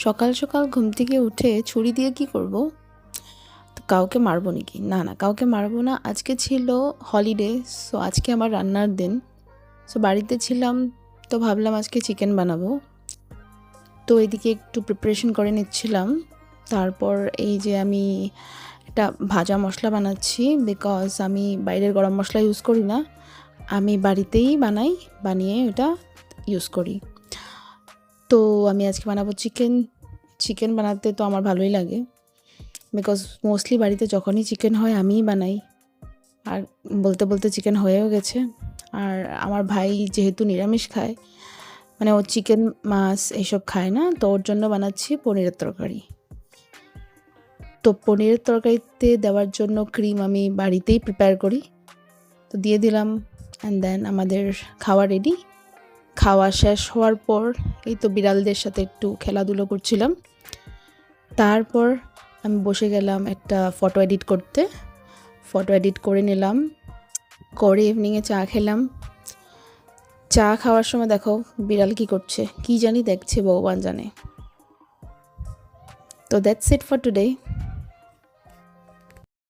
সকাল সকাল ঘুম থেকে উঠে ছুরি দিয়ে কি করব? তো কাউকে মারবো নাকি? না, না, কাউকে মারবো না। আজকে ছিল হলিডে, সো আজকে আমার রান্নার দিন। সো বাড়িতে ছিলাম, তো ভাবলাম আজকে চিকেন বানাবো। তো এদিকে একটু প্রিপারেশন করে নিচ্ছিলাম। তারপর এই যে আমি একটা ভাজা মশলা বানাচ্ছি, বিকজ আমি বাইরের গরম মশলা ইউজ করি না, আমি বাড়িতেই বানিয়ে ওটা ইউজ করি। তো আমি আজকে বানাবো চিকেন। চিকেন বানাতে তো আমার ভালোই লাগে, বিকজ মোস্টলি বাড়িতে যখনই চিকেন হয় আমিই বানাই। আর বলতে বলতে চিকেন হয়েও গেছে। আর আমার ভাই যেহেতু নিরামিষ খায়, মানে ও চিকেন মাছ এইসব খায় না, তো ওর জন্য বানাচ্ছি পনিরের তরকারি। তো পনিরের তরকারিতে দেওয়ার জন্য ক্রিম আমি বাড়িতেই প্রিপেয়ার করি, তো দিয়ে দিলাম। অ্যান্ড দেন আমাদের খাওয়া রেডি। খাওয়া শেষ হওয়ার পর এই তো বিড়ালদের সাথে একটু খেলাধুলো করছিলাম। তারপর আমি বসে গেলাম একটা ফটো এডিট করতে। ফটো এডিট করে নিলাম, করে ইভিনিংয়ে চা খেলাম। চা খাওয়ার সময় দেখো বিড়াল কি করছে, কি জানি দেখছে, ভগবান জানে। তো দ্যাটস ইট ফর টুডে।